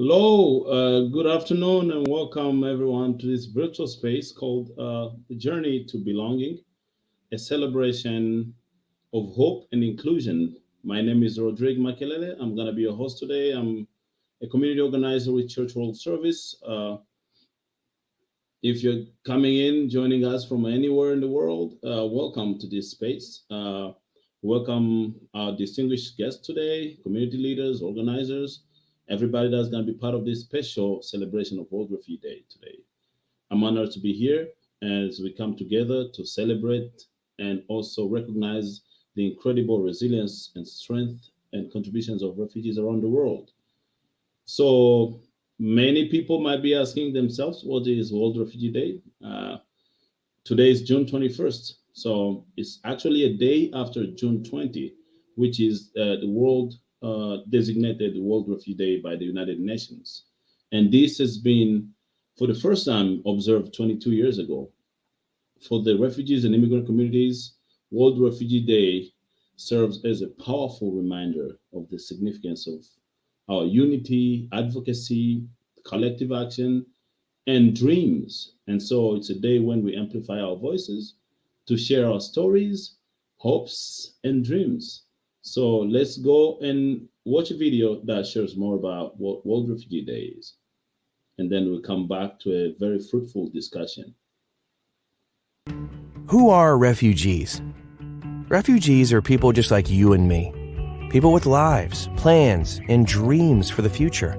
Hello, good afternoon, and welcome everyone to this virtual space called The Journey to Belonging, a celebration of hope and inclusion. My name is Rodrigue Makelele. I'm going to be your host today. I'm a community organizer with Church World Service. If you're coming in, joining us from anywhere in the world, welcome to this space. Welcome our distinguished guests today, community leaders, organizers, everybody that's going to be part of this special celebration of World Refugee Day today. I'm honored to be here as we come together to celebrate and also recognize the incredible resilience and strength and contributions of refugees around the world. So many people might be asking themselves, what is World Refugee Day? Today is June 21st. So it's actually a day after June 20, which is the world designated World Refugee Day by the United Nations. And this has been, for the first time, observed 22 years ago. For the refugees and immigrant communities, World Refugee Day serves as a powerful reminder of the significance of our unity, advocacy, collective action, and dreams. And so it's a day when we amplify our voices to share our stories, hopes, and dreams. So let's go and watch a video that shares more about what World Refugee Day is. And then we'll come back to a very fruitful discussion. Who are refugees? Refugees are people just like you and me. People with lives, plans, and dreams for the future.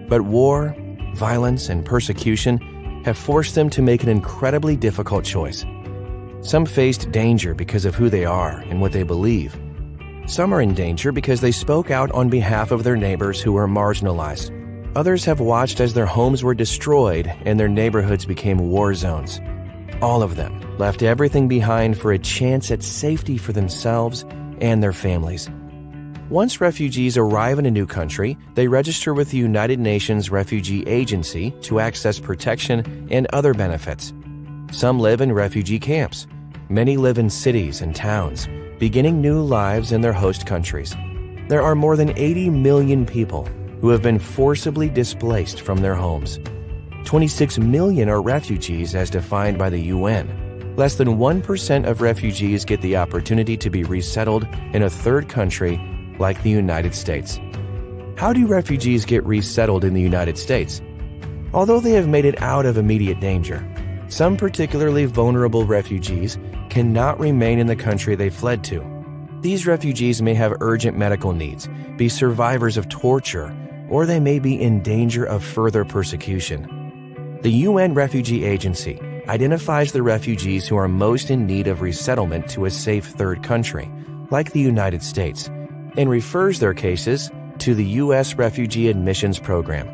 But war, violence, and persecution have forced them to make an incredibly difficult choice. Some faced danger because of who they are and what they believe. Some are in danger because they spoke out on behalf of their neighbors who were marginalized. Others have watched as their homes were destroyed and their neighborhoods became war zones. All of them left everything behind for a chance at safety for themselves and their families. Once refugees arrive in a new country, they register with the United Nations Refugee Agency to access protection and other benefits. Some live in refugee camps. Many live in cities and towns, beginning new lives in their host countries. There are more than 80 million people who have been forcibly displaced from their homes. 26 million are refugees as defined by the UN. Less than 1% of refugees get the opportunity to be resettled in a third country like the United States. How do refugees get resettled in the United States? Although they have made it out of immediate danger, some particularly vulnerable refugees cannot remain in the country they fled to. These refugees may have urgent medical needs, be survivors of torture, or they may be in danger of further persecution. The UN Refugee Agency identifies the refugees who are most in need of resettlement to a safe third country, like the United States, and refers their cases to the U.S. Refugee Admissions Program.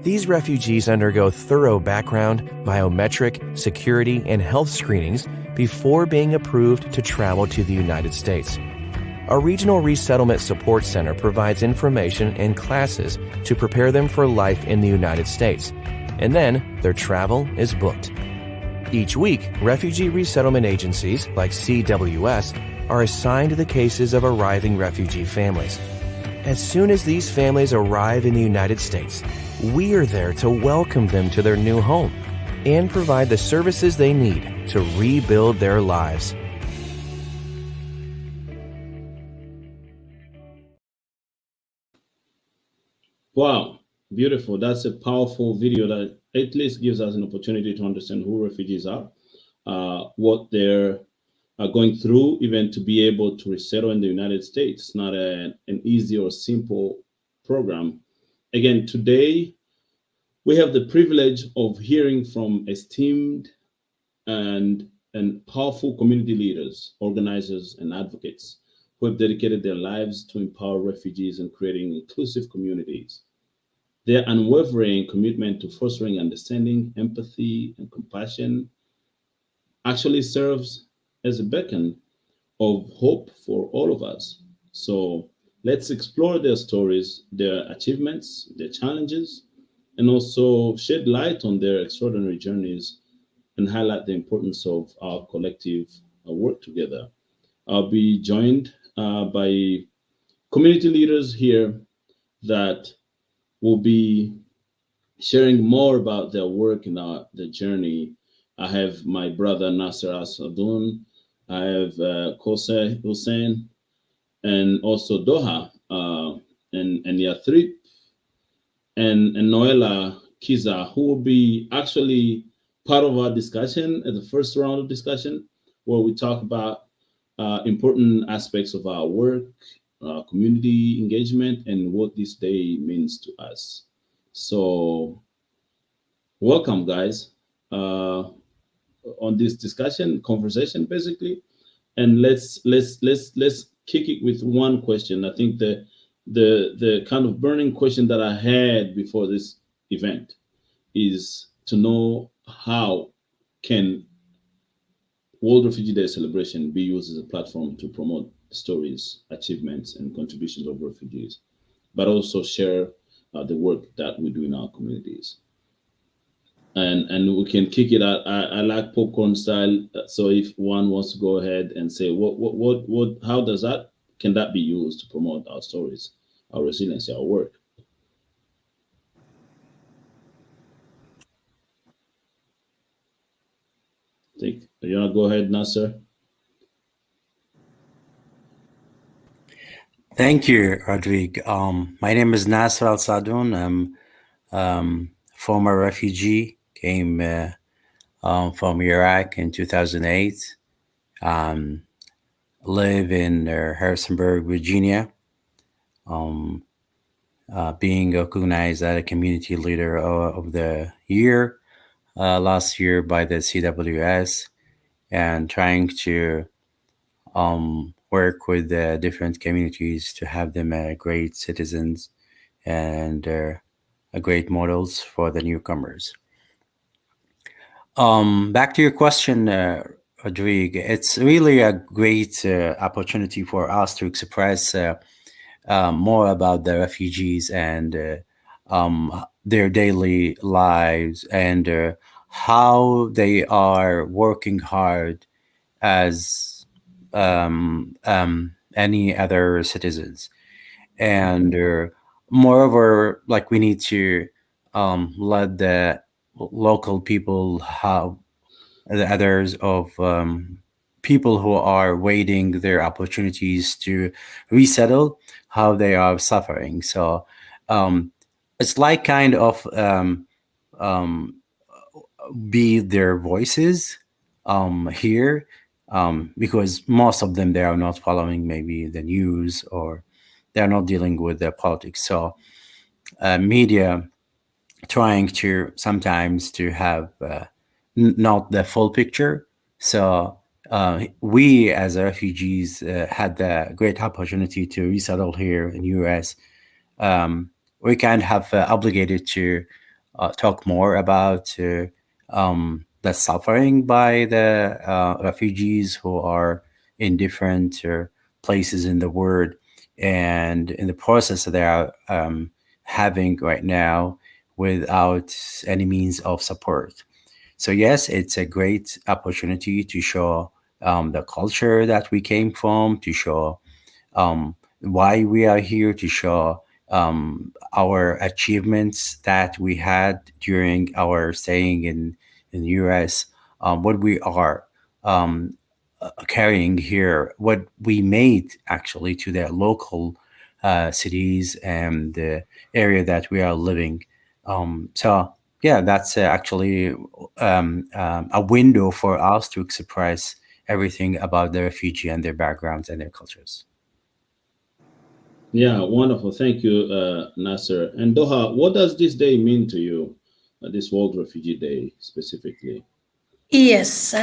These refugees undergo thorough background, biometric, security, and health screenings before being approved to travel to the United States. A regional resettlement support center provides information and classes to prepare them for life in the United States, and then their travel is booked. Each week, refugee resettlement agencies like CWS are assigned to the cases of arriving refugee families. As soon as these families arrive in the United States, we are there to welcome them to their new home and provide the services they need to rebuild their lives. Wow, beautiful. That's a powerful video that at least gives us an opportunity to understand who refugees are, what they're going through, even to be able to resettle in the United States. It's not an easy or simple program. Again, today we have the privilege of hearing from esteemed and powerful community leaders, organizers, and advocates who have dedicated their lives to empower refugees and creating inclusive communities. Their unwavering commitment to fostering understanding, empathy, and compassion actually serves as a beacon of hope for all of us. So let's explore their stories, their achievements, their challenges, and also shed light on their extraordinary journeys and highlight the importance of our collective work together. I'll be joined by community leaders here that will be sharing more about their work and the journey. I have my brother Nasser Asadun. I have Kose Hussein, and also Doha, and Yathrib, and Noela Kiza, who will be actually part of our discussion at the first round of discussion, where we talk about important aspects of our work, community engagement, and what this day means to us. So, welcome, guys, on this discussion conversation, basically. And let's kick it with one question. I think the kind of burning question that I had before this event is to know how can World Refugee Day celebration be used as a platform to promote stories, achievements, and contributions of refugees, but also share the work that we do in our communities. And we can kick it out. I like popcorn style. So if one wants to go ahead and say how does that can that be used to promote our stories, our resilience, our work? Think you wanna go ahead, Nasser? Thank you, Rodrigue. My name is Nasser Al Sadoun. I'm former refugee, came from Iraq in 2008. Um, live in Harrisonburg, Virginia. Um, being recognized as a community leader of the year last year by the CWS, and trying to work with the different communities to have them great citizens and great models for the newcomers. Back to your question, Rodrigue. It's really a great opportunity for us to express more about the refugees and their daily lives and how they are working hard as any other citizens. And moreover, like we need to let the local people have the others of people who are waiting their opportunities to resettle how they are suffering. So um, it's like kind of um, be their voices here, because most of them they are not following maybe the news, or they're not dealing with the politics. So media trying to sometimes to have not the full picture. So we as refugees had the great opportunity to resettle here in US. um, we kind of have obligated to talk more about the suffering by the refugees who are in different places in the world, and in the process that they are having right now without any means of support. So yes, it's a great opportunity to show the culture that we came from, to show why we are here, to show our achievements that we had during our staying in the US, what we are carrying here, what we made actually to the local cities and the area that we are living. So yeah, that's actually a window for us to express everything about the refugee and their backgrounds and their cultures. Yeah, wonderful. Thank you, Nasser. And Doha, what does this day mean to you? This World Refugee Day specifically. Yes,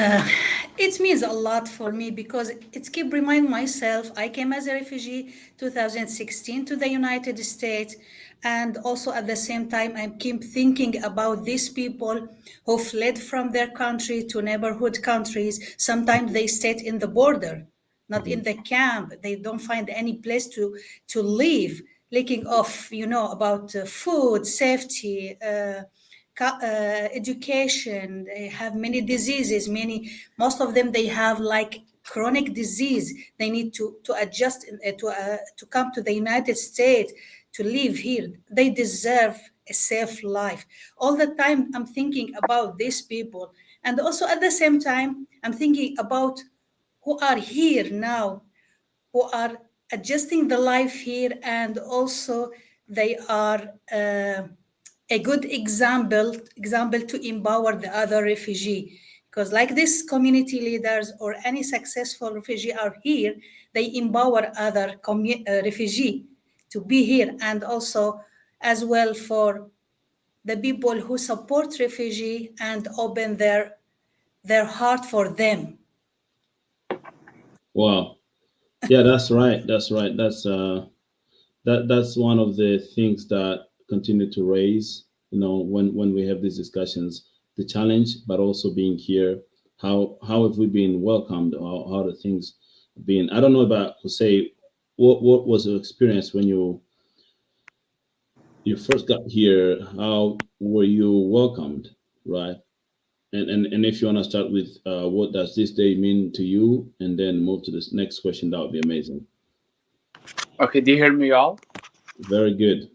it means a lot for me because it keep remind myself I came as a refugee 2016 to the United States, and also at the same time I keep thinking about these people who fled from their country to neighborhood countries. Sometimes they stayed in the border, not in Mhm. the camp. They don't find any place to live. Looking off, about food, safety. Education, they have many diseases, most of them they have like chronic disease. They need to adjust to come to the United States to live here. They deserve a safe life. All the time, I'm thinking about these people. And also at the same time, I'm thinking about who are here now, who are adjusting the life here, and also they are a good example to empower the other refugee, because like these community leaders or any successful refugee are here, they empower other refugee to be here, and also as well for the people who support refugee and open their heart for them. Wow. Yeah, that's right. That's right. That's one of the things that continue to raise, when we have these discussions, the challenge, but also being here. How have we been welcomed? How the things been? I don't know about Jose. What was your experience when you first got here? How were you welcomed, right? And if you want to start with what does this day mean to you, and then move to this next question, that would be amazing. Okay, do you hear me all? Very good.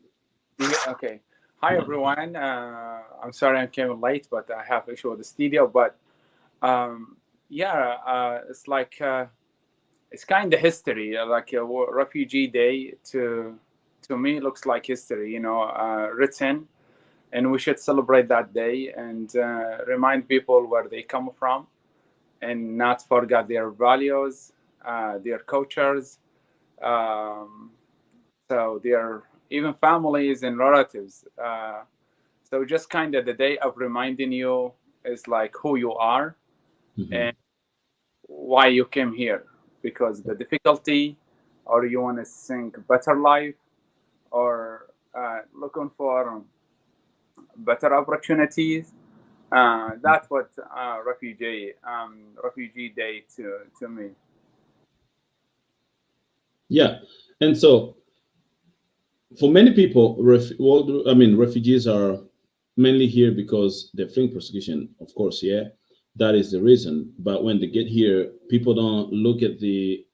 Okay. Hi everyone. I'm sorry I came late, but I have issue with the studio. But it's like it's kind of history. Like a Refugee Day to me looks like history. Written, and we should celebrate that day and remind people where they come from, and not forget their values, their cultures. Um, so their even families and relatives. So just kind of the day of reminding you is like who you are Mhm. and why you came here, because the difficulty, or you want to think better life, or looking for better opportunities. That's what refugee day to me. Yeah, and so for many people, refugees are mainly here because they're fleeing persecution. Of course, yeah, that is the reason. But when they get here, people don't look at the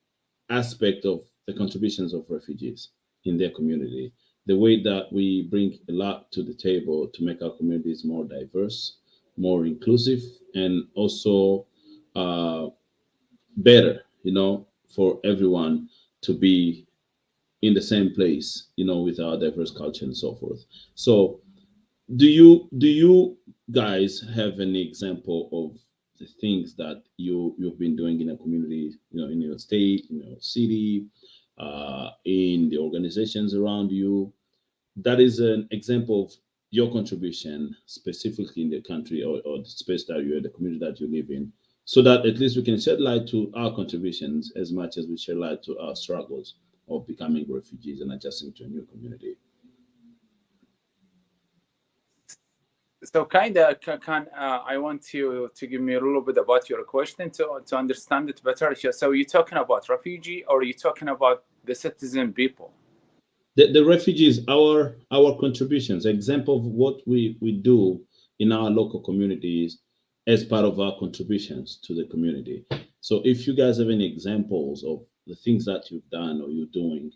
aspect of the contributions of refugees in their community, the way that we bring a lot to the table to make our communities more diverse, more inclusive, and also uh, better, for everyone to be in the same place, with our diverse culture and so forth. So, do you guys have any example of the things that you've been doing in a community, in your state, in your city, in the organizations around you? That is an example of your contribution specifically in the country, or the space that you're, the community that you live in, so that at least we can shed light to our contributions as much as we shed light to our struggles of becoming refugees and adjusting to a new community. So kind of can I want you to give me a little bit about your question to understand it better. So you're talking about refugee, or are you talking about the citizen people? The refugees, our contributions, example of what we do in our local communities as part of our contributions to the community. So if you guys have any examples of the things that you've done or you're doing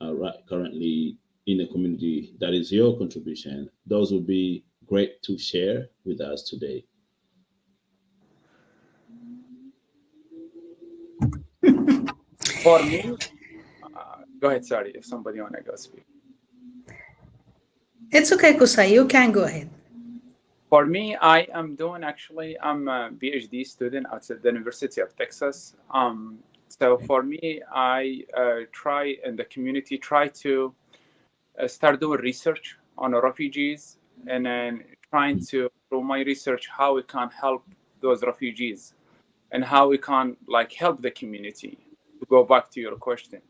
right currently in the community that is your contribution, those would be great to share with us today. For me, go ahead. Sorry, if somebody wanna go speak. It's okay, Kusai, you can go ahead. For me, I am doing actually. I'm a PhD student at the University of Texas. So for me, I try in the community try to start doing research on refugees, and then trying to through my research how we can help those refugees, and how we can like help the community, to go back to your question,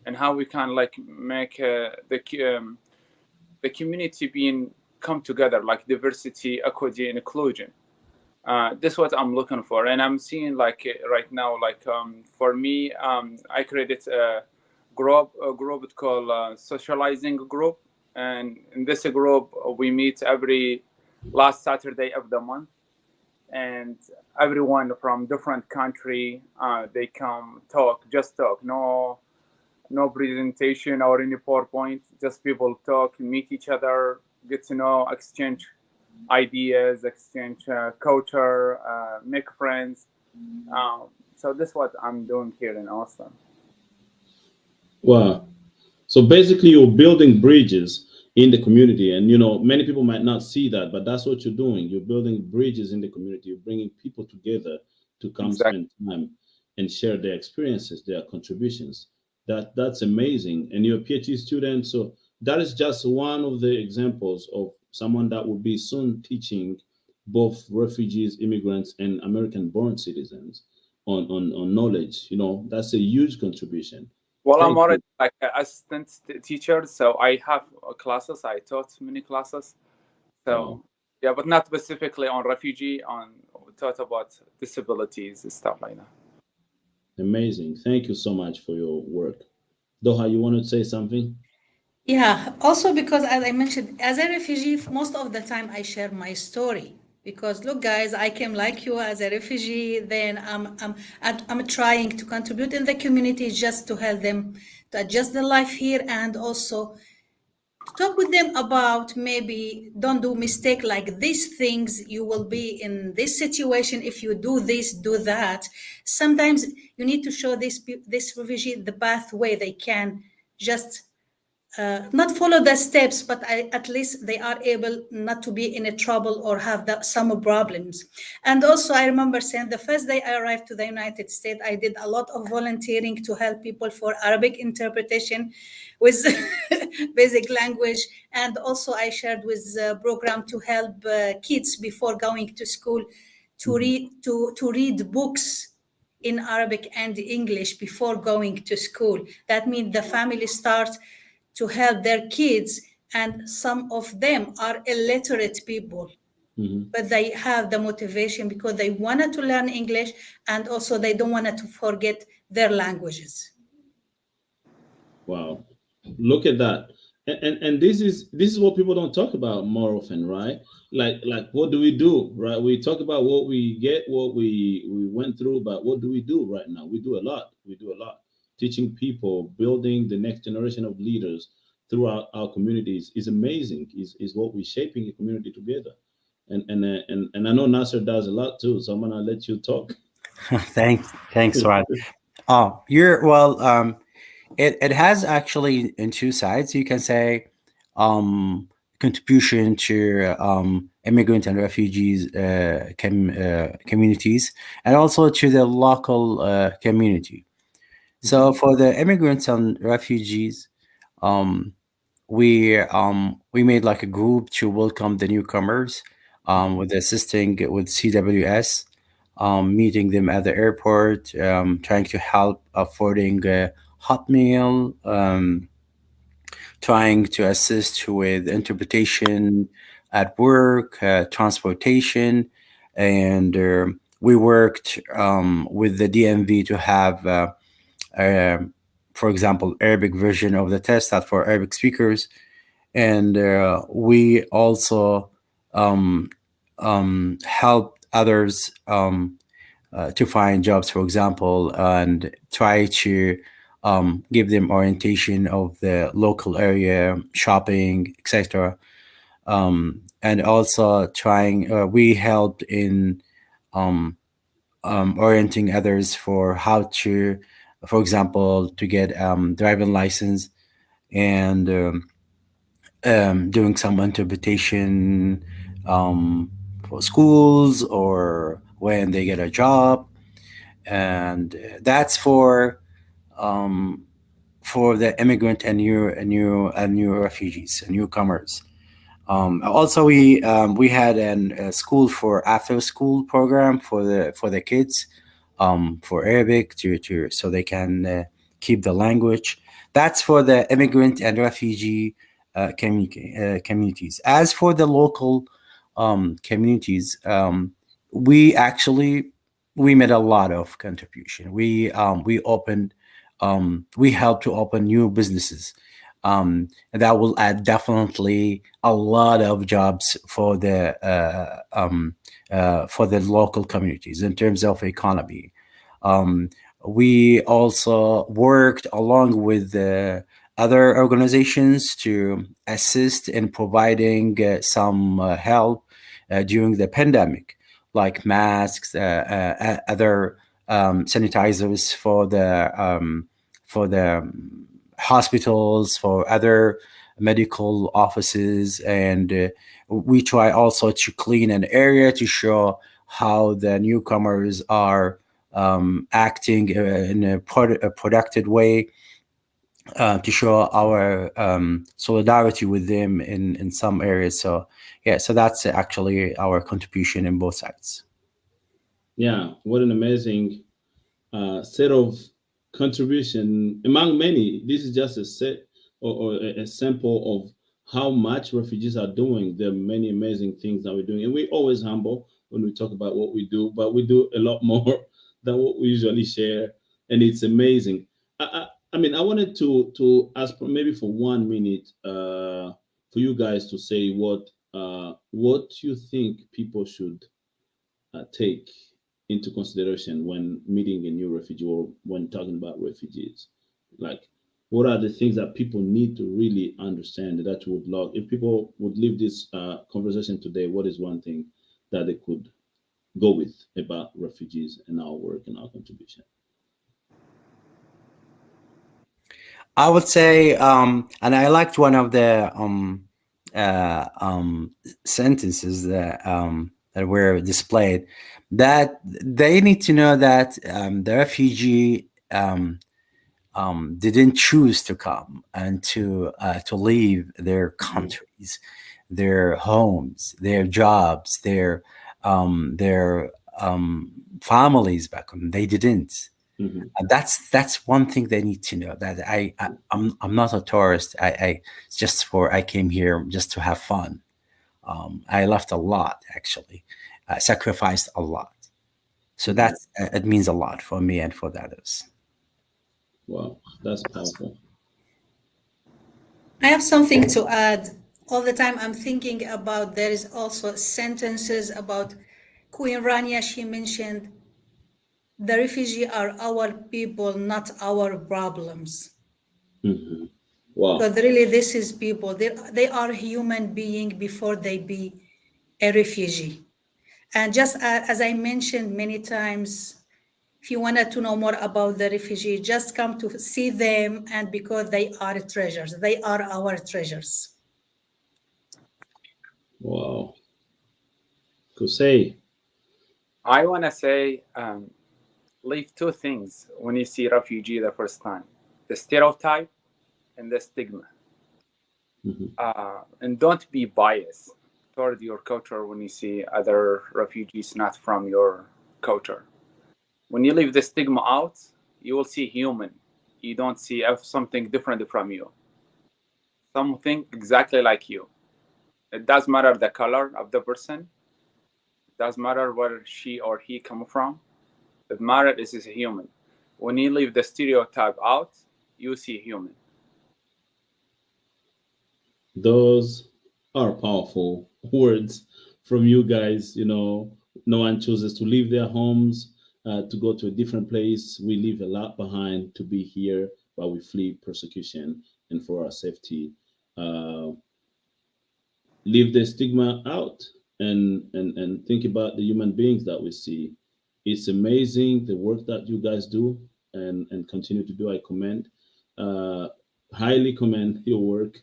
and how we can like make the community being come together, like diversity, equity, and inclusion. This is what I'm looking for, and I'm seeing like right now, like for me, I created a group called socializing group, and in this group we meet every last Saturday of the month, and everyone from different country, they come talk, just talk, no no presentation or any PowerPoint. Just people talk, meet each other, get to know, exchange ideas, exchange culture, make friends. So that's what I'm doing here in Austin. Wow. So basically, you're building bridges in the community, and many people might not see that, but that's what you're doing. You're building bridges in the community. You're bringing people together to come Exactly. spend time and share their experiences, their contributions. That's amazing. And you're a PhD student, so that is just one of the examples of someone that will be soon teaching both refugees, immigrants, and American-born citizens on knowledge. That's a huge contribution. Well, I'm Thank already you. like an assistant teacher, so I have classes. I taught many classes. Wow. So yeah, but not specifically on refugee. On we taught about disabilities and stuff like that. Amazing. Thank you so much for your work. Doha, you want to say something? Yeah, also because as I mentioned, as a refugee, most of the time I share my story. Because look, guys, I came like you as a refugee. Then I'm trying to contribute in the community just to help them to adjust their life here, and also to talk with them about maybe don't do mistake like these things. You will be in this situation if you do this, do that. Sometimes you need to show this refugee the pathway they can just not follow the steps, but at least they are able not to be in a trouble or have some problems. And also, I remember saying the first day I arrived to the United States, I did a lot of volunteering to help people for Arabic interpretation with basic language. And also, I shared with a program to help kids before going to school to Mhm. read books in Arabic and English before going to school. That means the family starts to help their kids, and some of them are illiterate people, Mhm. but they have the motivation because they wanted to learn English, and also they don't want to forget their languages. Wow. Look at that. And this is what people don't talk about more often, right? Like what do we do, right? We talk about what we get, what we went through, but what do we do right now? We do a lot. We do a lot. Teaching people, building the next generation of leaders throughout our communities is amazing. Is what we're shaping a community together. And I know Nasser does a lot too. So I'm gonna let you talk. Thanks, Rod. Oh, you're well. It has actually in two sides. You can say, contribution to immigrant and refugees communities, and also to the local community. So for the immigrants and refugees, um, we made like a group to welcome the newcomers, with assisting with CWS, meeting them at the airport, trying to help affording a hot meal, trying to assist with interpretation at work, transportation, and we worked with the DMV to have, um for example, Arabic version of the test that for Arabic speakers, and we also um, help others to find jobs, for example, and try to give them orientation of the local area, shopping, etc. And also trying, we helped in um, orienting others for how to, for example, to get driving license, and doing some interpretation for schools or when they get a job, and that's for the immigrant and new refugees and newcomers. Also, we had a school for after school program for the kids, for Arabic to so they can keep the language. That's for the immigrant and refugee communities. As for the local communities, we actually we made a lot of contribution. We opened, we helped to open new businesses, that will add definitely a lot of jobs for the local communities in terms of economy. We also worked along with other organizations to assist in providing some help during the pandemic, like masks, other sanitizers for the hospitals, for other medical offices, and we try also to clean an area to show how the newcomers are acting in a productive way, to show our solidarity with them in some areas. So yeah, so that's actually our contribution in both sides. Yeah, what an amazing set of contribution among many. This is just a set or a sample of how much refugees are doing. There are many amazing things that we're doing, and we're always humble when we talk about what we do, but we do a lot more than what we usually share, and it's amazing. I mean, I wanted to ask maybe for 1 minute for you guys to say what you think people should take into consideration when meeting a new refugee or when talking about refugees? Like, what are the things that people need to really understand that you would love? If people would leave this conversation today, what is one thing that they could go with about refugees and our work and our contribution? I would say, and I liked one of the uh, um, sentences that were displayed, that they need to know that the refugee didn't choose to come and to leave their Mhm. countries, their homes, their jobs, their families back home. They didn't. Mhm. And that's one thing they need to know, that I'm not a tourist. I it's just for I came here just to have fun. I left a lot, actually. Sacrificed a lot. So Mhm. that's it means a lot for me and for the others. Wow, that's powerful. I have something to add. All the time I'm thinking about there is also sentences about Queen Rania. She mentioned the refugee are our people, not our problems. Mhm. Wow. Because really, this is people. They are human being before they be a refugee. And just as I mentioned many times, if you wanted to know more about the refugee, just come to see them, and because they are treasures, they are our treasures. Wow. Could say. I want to say, leave two things when you see refugee the first time: the stereotype and the stigma. Mhm. And don't be biased toward your culture when you see other refugees not from your culture. When you leave the stigma out, you will see human. You don't see something different from you, something exactly like you. It does matter the color of the person. It does matter where she or he come from. It matters is a human. When you leave the stereotype out, you see human. Those are powerful words from you guys. You know, no one chooses to leave their homes to go to a different place. We leave a lot behind to be here while we flee persecution and for our safety. Uh, Leave the stigma out and think about the human beings that we see. It's amazing the work that you guys do and continue to do. I commend, uh, highly commend your work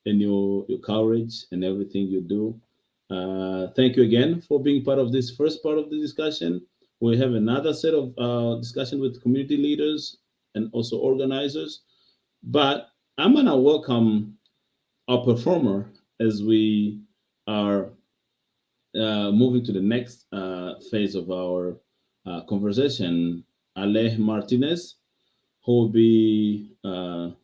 and your courage and everything you do. Thank you again for being part of this first part of the discussion. We have another set of discussion with community leaders and also organizers. But I'm gonna welcome our performer as we are moving to the next phase of our conversation. Ale Martinez, who will be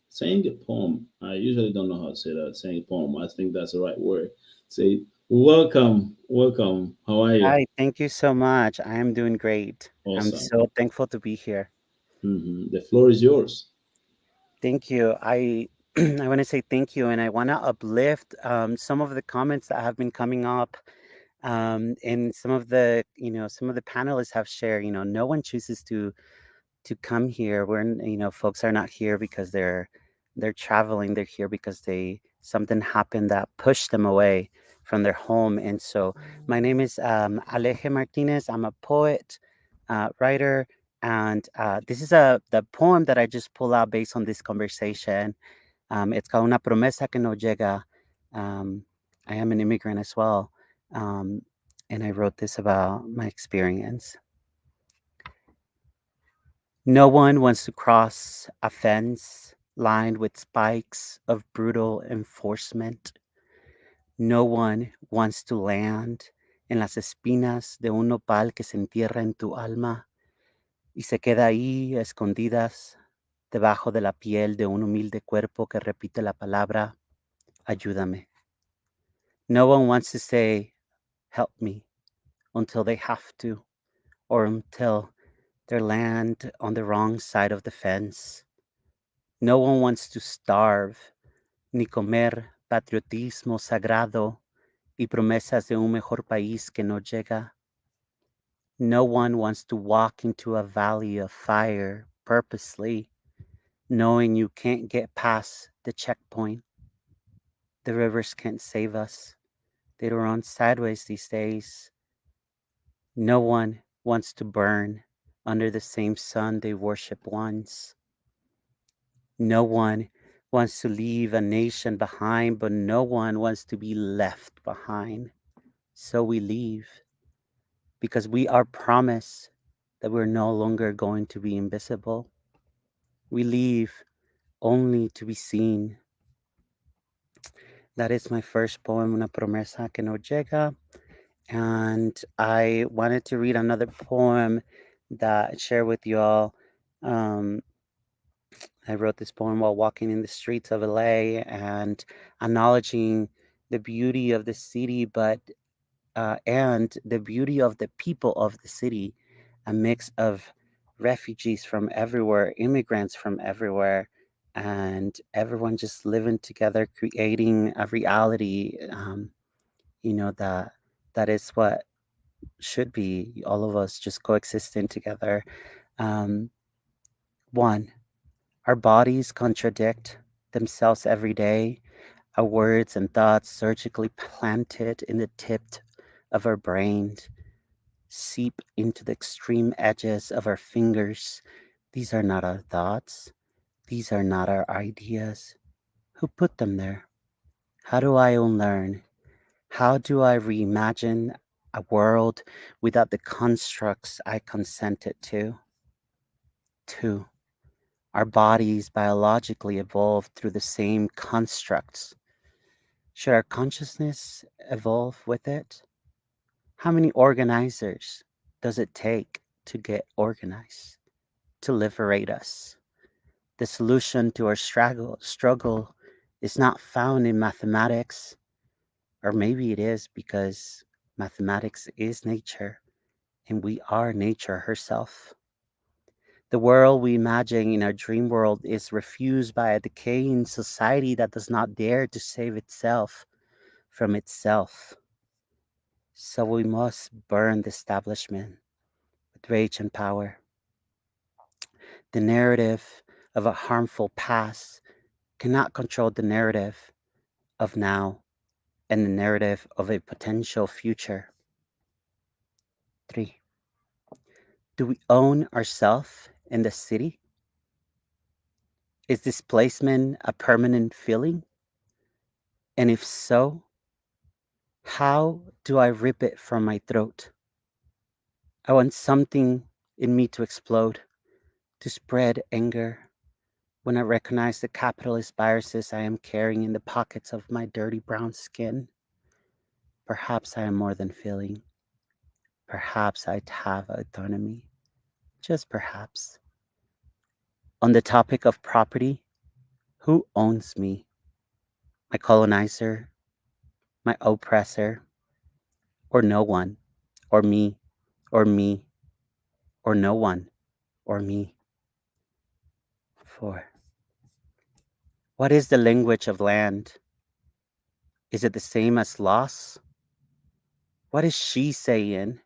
saying a poem. I usually don't know how to say that, saying a poem. I think that's the right word. Say, welcome, welcome. How are you? Hi, thank you so much. I am doing great. I'm Awesome. so thankful to be here. The floor is yours. Thank you. I I want to say thank you, and I want to uplift some of the comments that have been coming up, and some of the some of the panelists have shared. No one chooses to come here. Folks are not here because they're traveling. They're here because something happened that pushed them away from their home. And so my name is Aleje Martinez. I'm a poet, writer, and this is the poem that I just pulled out based on this conversation. It's called Una promesa que no llega. Um, I am an immigrant as well. Um, and I wrote this about my experience. No one wants to cross a fence lined with spikes of brutal enforcement. No one wants to land en las espinas de un nopal que se entierra en tu alma y se queda ahí escondidas debajo de la piel de un humilde cuerpo que repite la palabra ayúdame. No one wants to say help me until they have to or until they land on the wrong side of the fence. No one wants to starve ni comer patriotismo sagrado y promesas de un mejor país que no llega. No one wants to walk into a valley of fire purposely, knowing you can't get past the checkpoint. The rivers can't save us. They run sideways these days. No one wants to burn under the same sun they worship once. No one wants to leave a nation behind, but no one wants to be left behind. So we leave because we are promised that we're no longer going to be invisible. We leave only to be seen. That is my first poem, Una promesa que no llega. And I wanted to read another poem that I share with you all. I wrote this poem while walking in the streets of LA and acknowledging the beauty of the city, and the beauty of the people of the city, a mix of refugees from everywhere, immigrants from everywhere, and everyone just living together, creating a reality. That is what should be, all of us just coexisting together. Um, One, our bodies contradict themselves every day. Our words and thoughts surgically planted in the tip of our brain seep into the extreme edges of our fingers. These are not our thoughts. These are not our ideas. Who put them there? How do I unlearn? How do I reimagine a world without the constructs I consented to? Two, our bodies biologically evolved through the same constructs. Should our consciousness evolve with it? How many organizers does it take to get organized, to liberate us? The solution to our struggle is not found in mathematics, or maybe it is because mathematics is nature and we are nature herself. The world we imagine in our dream world is refused by a decaying society that does not dare to save itself from itself. So we must burn the establishment with rage and power. The narrative of a harmful past cannot control the narrative of now and the narrative of a potential future. 3. Do we own ourselves in the city? Is displacement a permanent feeling? And if so, how do I rip it from my throat? I want something in me to explode, to spread anger when I recognize the capitalist viruses I am carrying in the pockets of my dirty brown skin. Perhaps I am more than feeling. Perhaps I have autonomy. Just perhaps. On the topic of property, who owns me? My colonizer, my oppressor, or no one, or me, or me, or no one, or me. 4. What is the language of land? Is it the same as loss? What is she saying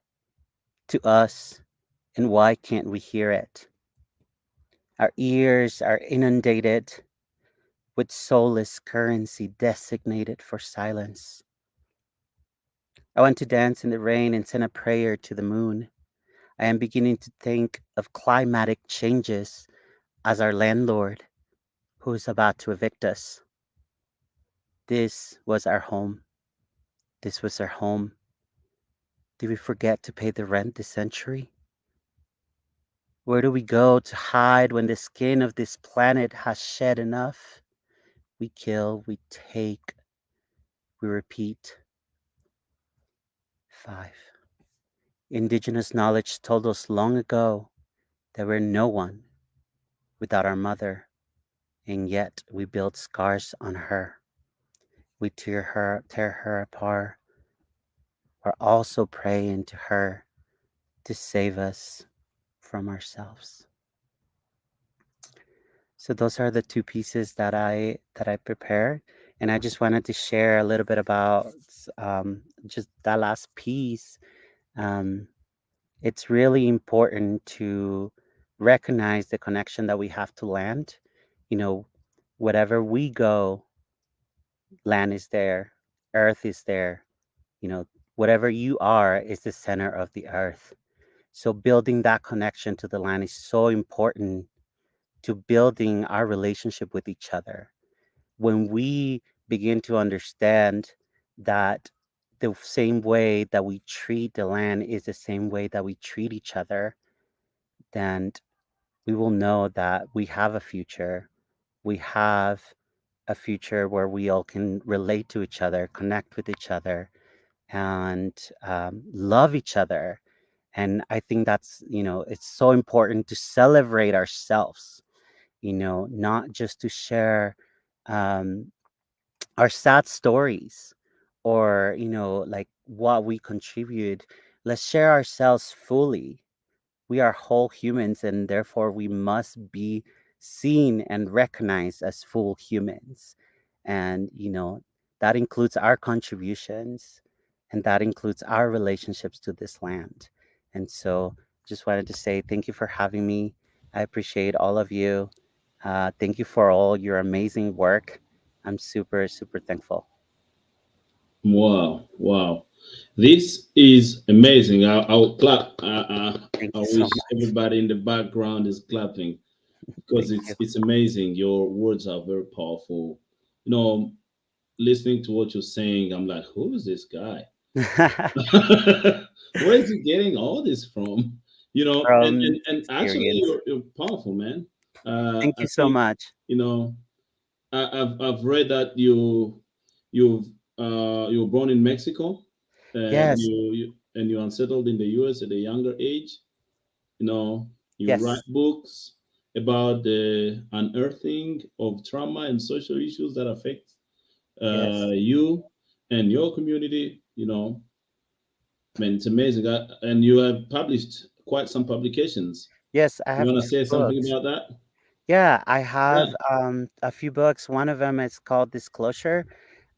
to us, and why can't we hear it? Our ears are inundated with soulless currency designated for silence. I want to dance in the rain and send a prayer to the moon. I am beginning to think of climatic changes as our landlord who is about to evict us. This was our home. This was our home. Did we forget to pay the rent this century? Where do we go to hide when the skin of this planet has shed enough? We kill, we take, we repeat. 5. Indigenous knowledge told us long ago that we're no one without our mother, and yet we build scars on her. We tear her apart. We're also praying to her to save us from ourselves. So those are the two pieces that I prepared, and I just wanted to share a little bit about just that last piece. Um, it's really important to recognize the connection that we have to land. You know, wherever we go, land is there, earth is there. You know, whatever you are is the center of the earth. So building that connection to the land is so important to building our relationship with each other. When we begin to understand that the same way that we treat the land is the same way that we treat each other, then we will know that we have a future. We have a future where we all can relate to each other, connect with each other, and love each other. And I think that's, it's so important to celebrate ourselves, not just to share um, our sad stories or, like what we contribute. Let's share ourselves fully. We are whole humans, and therefore we must be seen and recognized as full humans. And, that includes our contributions, and that includes our relationships to this land. And so just wanted to say thank you for having me. I appreciate all of you. Thank you for all your amazing work. I'm super, super thankful. Wow, wow. This is amazing. I'll clap. Thank I you so wish much. everybody in the background is clapping because Thank it's amazing. Your words are very powerful. You know, listening to what you're saying, I'm like, who is this guy? you. Where is he getting all this from? From And actually, experience. you're powerful, man. Thank I you so think much. you know I've read that you've you were born in Mexico, and Yes, you unsettled in the U.S. at a younger age. You know, you write yes, books about the unearthing of trauma and social issues that affect yes. you and your community. Man, it's amazing. And you have published quite some publications. Yes, I You have want to two say something books. about that? Yeah, I have Yeah. a few books. One of them is called Disclosure.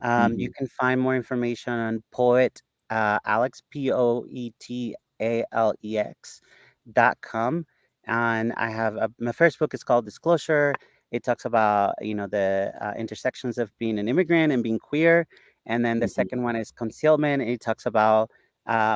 You Mhm. can find more information on Poet Alex PoetAlex.com. And I have my first book is called Disclosure. It talks about the intersections of being an immigrant and being queer. And then the Mhm. second one is Concealment. It talks about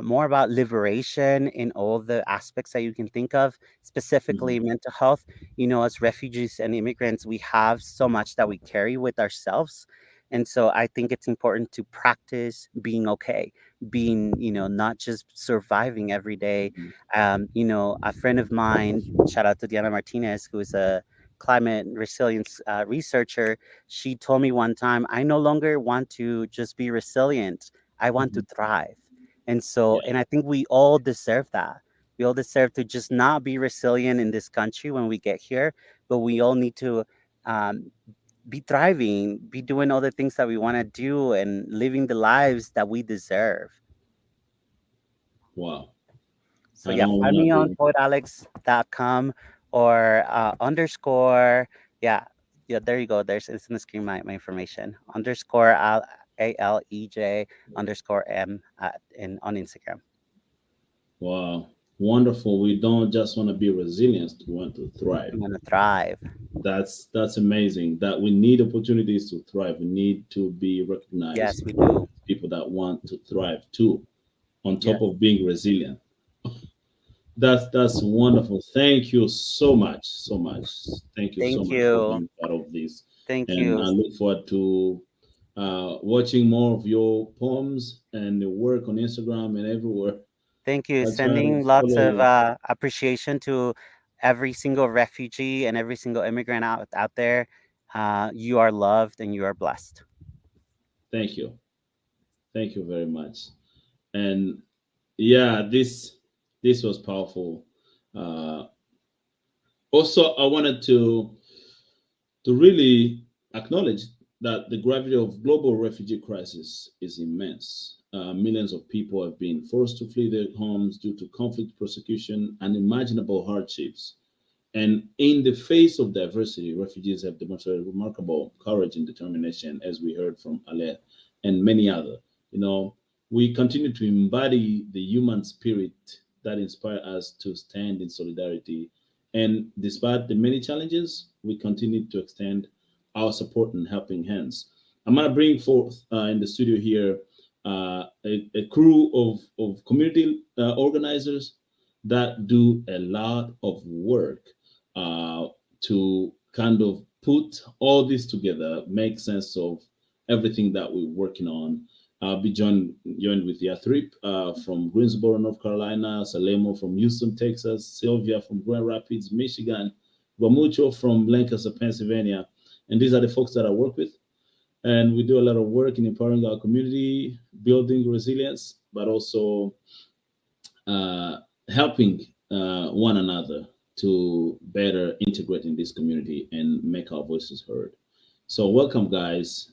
more about liberation in all the aspects that you can think of, specifically Mhm. mental health. As refugees and immigrants, we have so much that we carry with ourselves. And so I think it's important to practice being okay, being, not just surviving every day. Mhm. A friend of mine, shout out to Diana Martinez, who is a climate resilience researcher, she told me one time, I no longer want to just be resilient, I want to Mhm. thrive. And so, Yeah. and I think we all deserve that. We all deserve to just not be resilient in this country when we get here, but we all need to um, be thriving, be doing all the things that we want to do, and living the lives that we deserve. Wow. So I yeah, don't find want me to on be. poetalex.com or underscore. Yeah, yeah, there you go. It's in the screen, my information. Underscore ALEJ underscore M on Instagram. Wow. wonderful. We don't just want to be resilient, we want to thrive. I'm gonna thrive. That's amazing. That we need opportunities to thrive. We need to be Yes, recognized. we do. People that want to thrive too, on top Yes. of being resilient. That's wonderful. Thank you so much, so much. Thank you so Thank much for you. being part of this, Thank and you. I look forward to watching more of your poems and the work on Instagram and everywhere. Thank you. I try to Sending lots follow of you. appreciation to every single refugee and every single immigrant out there. You are loved and you are blessed. Thank you, thank you very much. And yeah, this was powerful. Uh, Also, I wanted to really acknowledge that the gravity of global refugee crisis is immense. Millions of people have been forced to flee their homes due to conflict, persecution, and unimaginable hardships. And in the face of diversity, refugees have demonstrated remarkable courage and determination, as we heard from Ale and many other. You know, we continue to embody the human spirit that inspire us to stand in solidarity. And despite the many challenges, we continue to extend our support and helping hands. I'm going to bring forth in the studio here a crew of community organizers that do a lot of work uh, to kind of put all this together, make sense of everything that we're working on. I'll be joined with Yathrip from Greensboro, North Carolina, Salemo from Houston, Texas, Sylvia from Grand Rapids, Michigan, Guamucho from Lancaster, Pennsylvania. And these are the folks that I work with. And we do a lot of work in empowering our community, building resilience, but also uh, helping one another to better integrate in this community and make our voices heard. So, welcome, guys.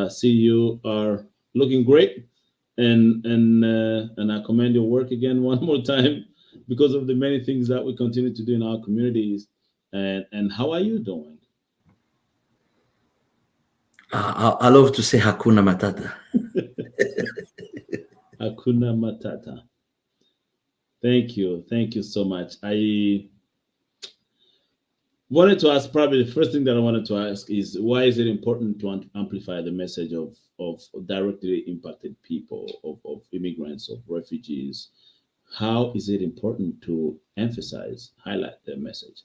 See, you are looking great, and I commend your work again one more time because of the many things that we continue to do in our communities. And how are you doing? I love to say Hakuna Matata. Hakuna Matata. Thank you so much. I wanted to ask, probably the first thing that I wanted to ask is, why is it important to amplify the message of directly impacted people, of immigrants, of refugees? How is it important to emphasize, highlight their message?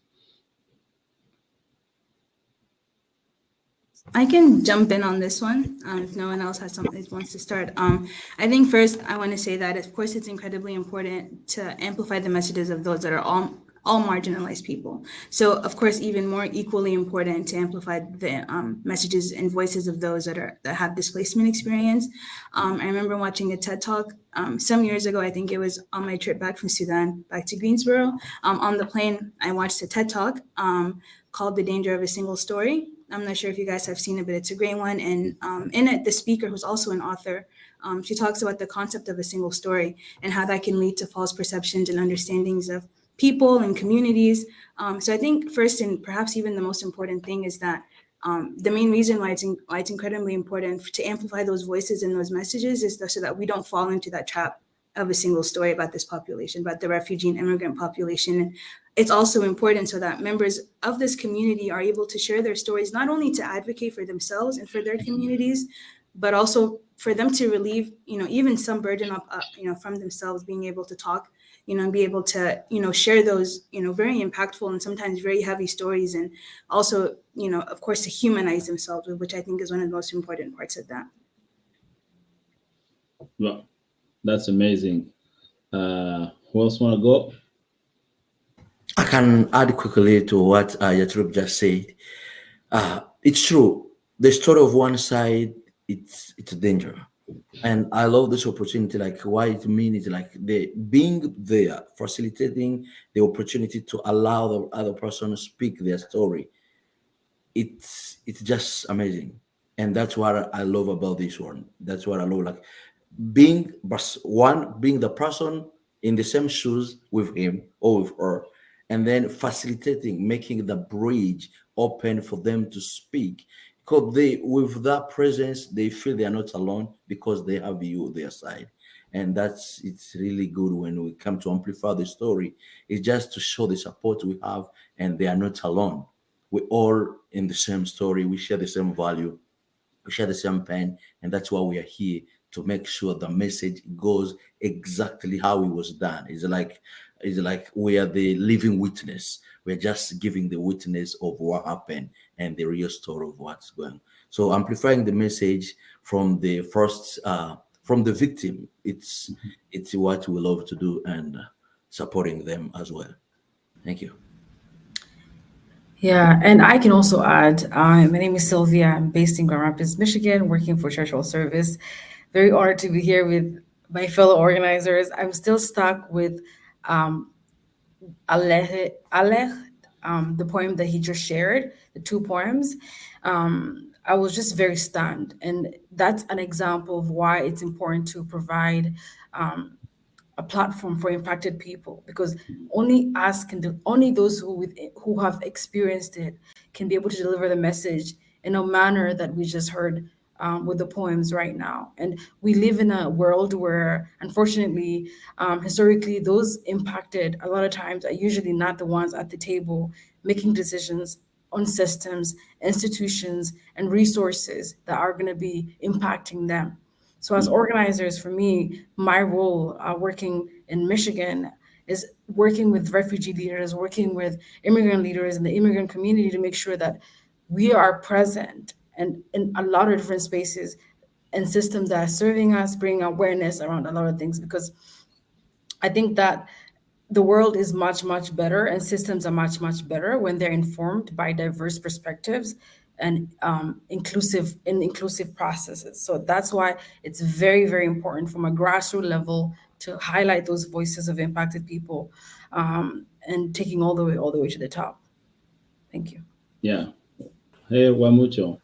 I can jump in on this one if no one else has something wants to start. I think first I want to say that of course it's incredibly important to amplify the messages of those that are all marginalized people. So of course even more equally important to amplify the messages and voices of those that have displacement experience. I remember watching a TED talk some years ago. I think it was on my trip back from Sudan back to Greensboro. On the plane, I watched a TED talk called "The Danger of a Single Story." I'm not sure if you guys have seen it, but it's a great one. And in it, the speaker, who's also an author, she talks about the concept of a single story and how that can lead to false perceptions and understandings of people and communities. So I think first and perhaps even the most important thing is that the main reason why it's incredibly important to amplify those voices and those messages is so that we don't fall into that trap of a single story about this population, about the refugee and immigrant population. It's also important so that members of this community are able to share their stories, not only to advocate for themselves and for their communities, but also for them to relieve, even some burden of, from themselves, being able to talk, and be able to, share those, very impactful and sometimes very heavy stories, and also, of course, to humanize themselves, which I think is one of the most important parts of that. Well, that's amazing. Who else want to go? I can add quickly to what Yatrub just said. It's true. The story of one side, it's a danger, and I love this opportunity. Like why it means like the being there, facilitating the opportunity to allow the other person to speak their story. It's just amazing, and that's what I love about this one. That's what I love. Like being the person in the same shoes with him or with her, and then facilitating, making the bridge open for them to speak, because they with that presence they feel they are not alone because they have you on their side. And it's really good when we come to amplify the story. It's just to show the support we have, and they are not alone. We're all in the same story. We share the same value, we share the same pain, and that's why we are here, to make sure the message goes exactly how it was done. It's like we are the living witness. We're just giving the witness of what happened and the real story of what's going. So amplifying the message from the first, from the victim, it's what we love to do, and supporting them as well. Thank you. Yeah, and I can also add, my name is Sylvia. I'm based in Grand Rapids, Michigan, working for Church World Service. Very honored to be here with my fellow organizers. I'm still stuck with um, Alech, the poem that he just shared, the two poems. I was just very stunned. And that's an example of why it's important to provide a platform for impacted people, because only us can do, only those who have experienced it can be able to deliver the message in a manner that we just heard with the poems right now. And we live in a world where, unfortunately, historically, those impacted a lot of times are usually not the ones at the table making decisions on systems, institutions, and resources that are going to be impacting them. So, as organizers, for me, my role working in Michigan is working with refugee leaders, working with immigrant leaders in the immigrant community to make sure that we are present and in a lot of different spaces and systems that are serving us, bringing awareness around a lot of things. Because I think that the world is much, much better and systems are much, much better when they're informed by diverse perspectives and inclusive processes. So that's why it's very, very important from a grassroots level to highlight those voices of impacted people, and taking all the way to the top. Thank you. Yeah. Hey, Wamucho.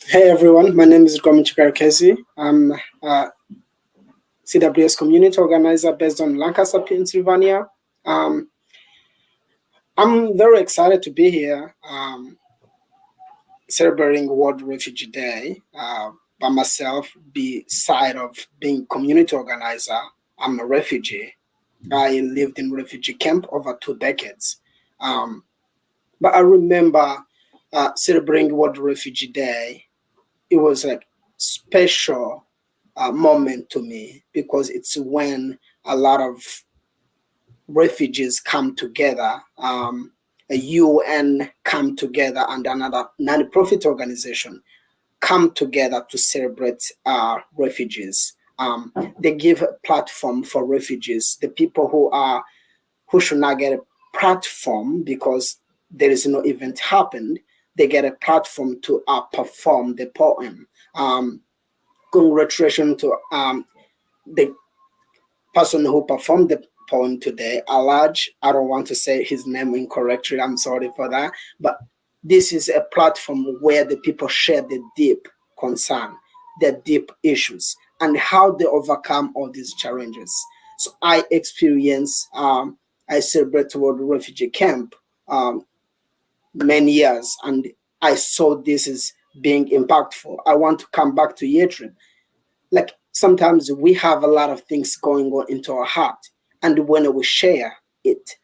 Hey everyone, my name is Gomi Chikarakezi. I'm a CWS community organizer based on Lancaster, Pennsylvania. I'm very excited to be here celebrating World Refugee Day by myself, beside of being community organizer. I'm a refugee. I lived in refugee camp over 2 decades. But I remember celebrating World Refugee Day. It was like special moment to me, because it's when a lot of refugees come together, a UN come together, and another non-profit organization come together to celebrate refugees. They give a platform for refugees, the people who should not get a platform because there is no event happened. They get a platform to perform the poem. Congratulations to the person who performed the poem today, Alaj. I don't want to say his name incorrectly. I'm sorry for that. But this is a platform where the people share the deep concern, their deep issues, and how they overcome all these challenges. So I celebrate World Refugee Camp many years, and I saw this as being impactful. I want to come back to Yathrib. Like, sometimes we have a lot of things going on into our heart, and when we share it,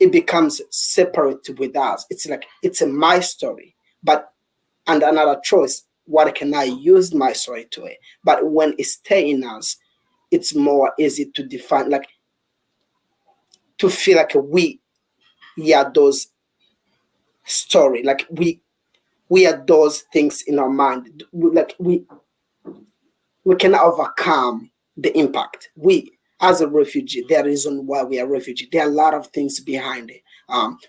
it becomes separate with us. It's like it's my story, but and another choice. What can I use my story to it? But when it stays in us, it's more easy to define, like to feel like we are those story, like we are those things in our mind. Like we can overcome the impact. We, as a refugee, the reason why we are refugee, there are a lot of things behind it.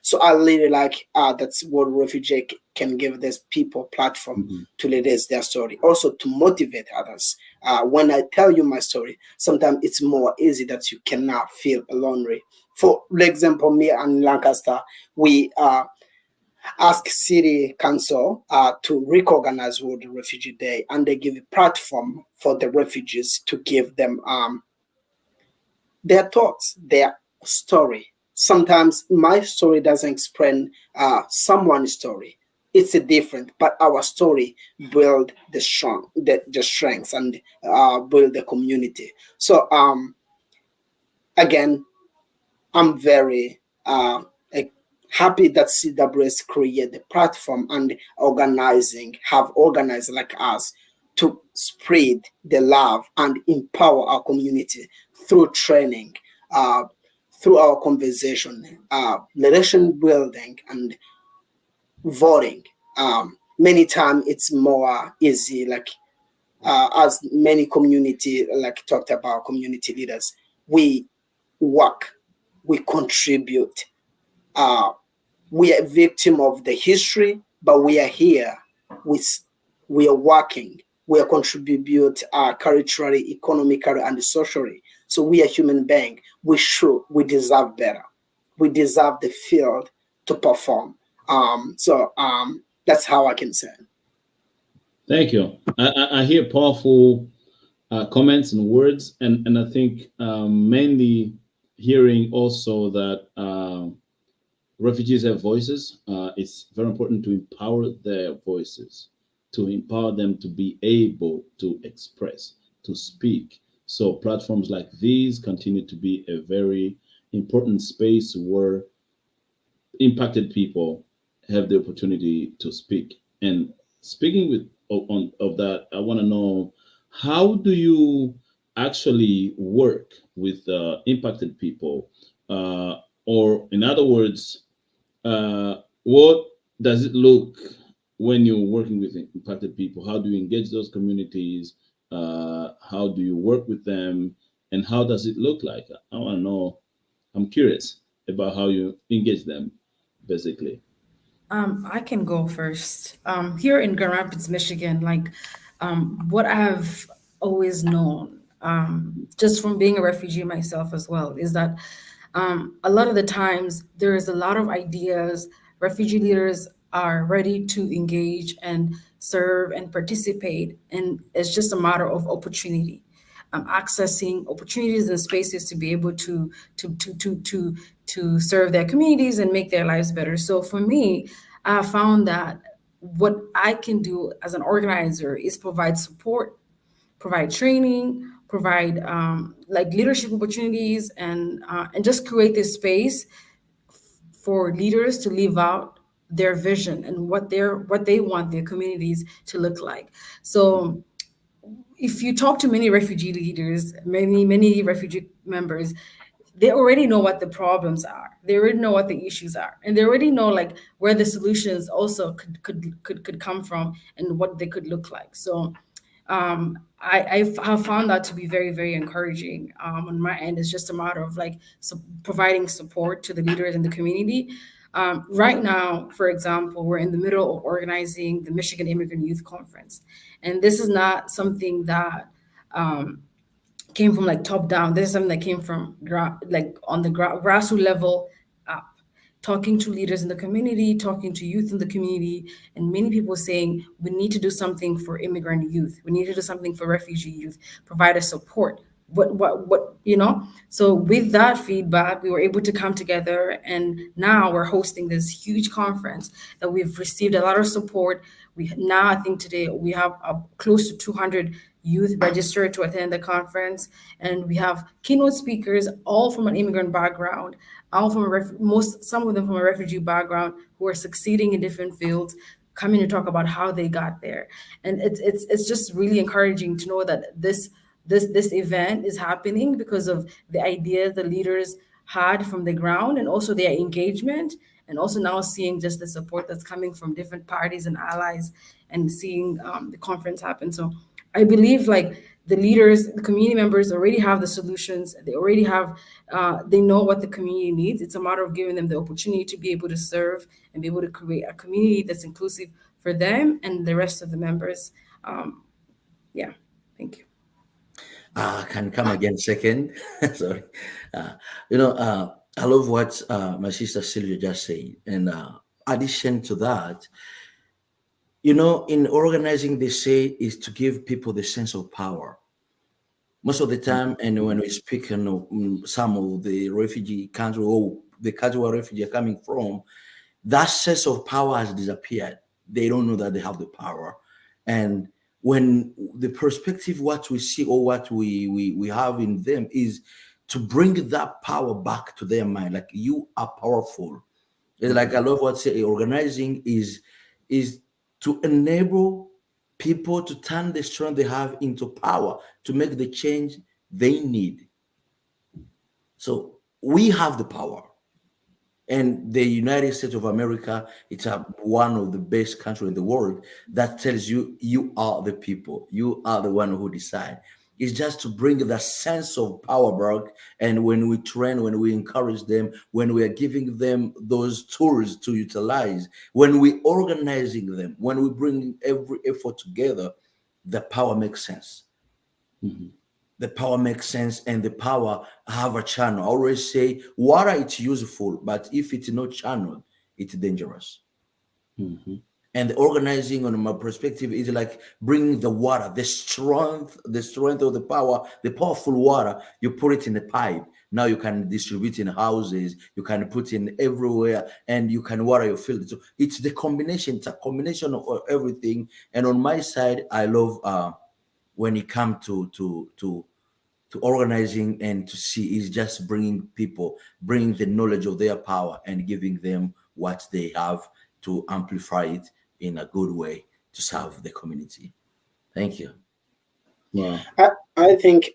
So I really like that's what refugee can give these people platform to release their story, also to motivate others. When I tell you my story, sometimes it's more easy that you cannot feel lonely. For example, me and Lancaster, we ask city council to recognize World Refugee Day, and they give a platform for the refugees to give them their thoughts, their story. Sometimes my story doesn't explain someone's story. it's a different, but our story build the strengths and build the community. So again, I'm very eh, happy that CWS created the platform and have organized like us to spread the love and empower our community through training, uh, through our conversation, relation building, and voting. Many times it's more easy, like as many community like talked about community leaders, we work, we contribute. Uh, we are victim of the history, but we are here. We, we are working. We are contribute culturally, economically, and socially. So we are human being. We deserve better. We deserve the field to perform. That's how I can say. Thank you. I hear powerful comments and words, and I think mainly hearing also that refugees have voices. It's very important to empower their voices, to empower them to be able to express, to speak. So platforms like these continue to be a very important space where impacted people have the opportunity to speak. And speaking of that, I want to know, how do you actually work with impacted people, or in other words, what does it look when you're working with impacted people? How do you engage those communities? How do you work with them? And how does it look like? I want to know. I'm curious about how you engage them, basically. I can go first. Here in Grand Rapids, Michigan, like what I've always known, just from being a refugee myself as well, is that a lot of the times there is a lot of ideas. Refugee leaders are ready to engage and serve and participate, and it's just a matter of opportunity, accessing opportunities and spaces to be able to serve their communities and make their lives better. So for me, I found that what I can do as an organizer is provide support, provide training, provide like leadership opportunities, and just create this space for leaders to live out their vision and what they want their communities to look like. So if you talk to many refugee leaders, many refugee members, they already know what the problems are. They already know what the issues are, and they already know like where the solutions also could come from and what they could look like. So I have found that to be very, very encouraging. On my end, it's just a matter of like providing support to the leaders in the community. Right now, for example, we're in the middle of organizing the Michigan Immigrant Youth Conference, and this is not something that came from like top down. This is something that came from like on the grassroots level up, talking to leaders in the community, talking to youth in the community, and many people saying we need to do something for immigrant youth. We need to do something for refugee youth, provide a support. What, you know? So with that feedback, we were able to come together, and now we're hosting this huge conference that we've received a lot of support. I think today we have close to 200 youth registered to attend the conference, and we have keynote speakers, all from an immigrant background, all from some of them from a refugee background, who are succeeding in different fields, coming to talk about how they got there. And it's just really encouraging to know that this event is happening because of the ideas the leaders had from the ground, and also their engagement, and also now seeing just the support that's coming from different parties and allies, and seeing the conference happen. So I believe like the leaders, the community members already have the solutions. They already have, they know what the community needs. It's a matter of giving them the opportunity to be able to serve and be able to create a community that's inclusive for them and the rest of the members. Yeah, thank you. Can come again second. Sorry. I love what my sister Sylvia just said. And addition to that, in organizing, they say is to give people the sense of power. Most of the time, and when we speak, some of the refugee country or the casual refugee are coming from, that sense of power has disappeared. they don't know that they have the power. And when the perspective, what we see or what we have in them is to bring that power back to their mind, like you are powerful. It's like I love what say organizing is to enable people to turn the strength they have into power to make the change they need. So we have the power. And the United States of America, it's one of the best countries in the world that tells you you are the people, you are the one who decide. It's just to bring that sense of power back. And when we train, when we encourage them, when we are giving them those tools to utilize, when we organizing them, when we bring every effort together, the power makes sense. The power makes sense, and the power have a channel. I always say water it's useful, but if it's not channeled, it's dangerous. And the organizing, on my perspective, is like bringing the water, the strength of the power, the powerful water. You put it in a pipe. Now you can distribute in houses. You can put in everywhere, and you can water your field. So it's the combination. It's a combination of everything. And on my side, I love when it comes to organizing and to see is just bringing people, bringing the knowledge of their power and giving them what they have to amplify it in a good way to serve the community. Thank you. Wow. I think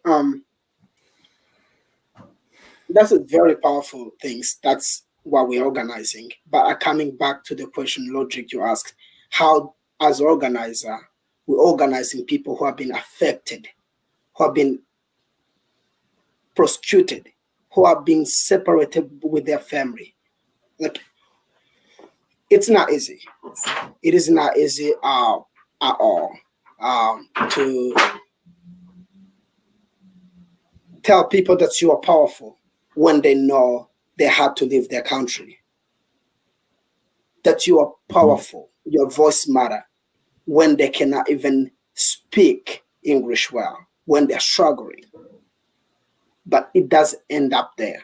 that's a very powerful things. That's what we're organizing. But coming back to the question, logic you asked, how as organizer we're organizing people who have been affected, who have been prosecuted, who are being separated with their family. Like, it's not easy. It is not easy at all to tell people that you are powerful when they know they had to leave their country. That you are powerful, your voice matter, when they cannot even speak English well, when they're struggling. But it does end up there.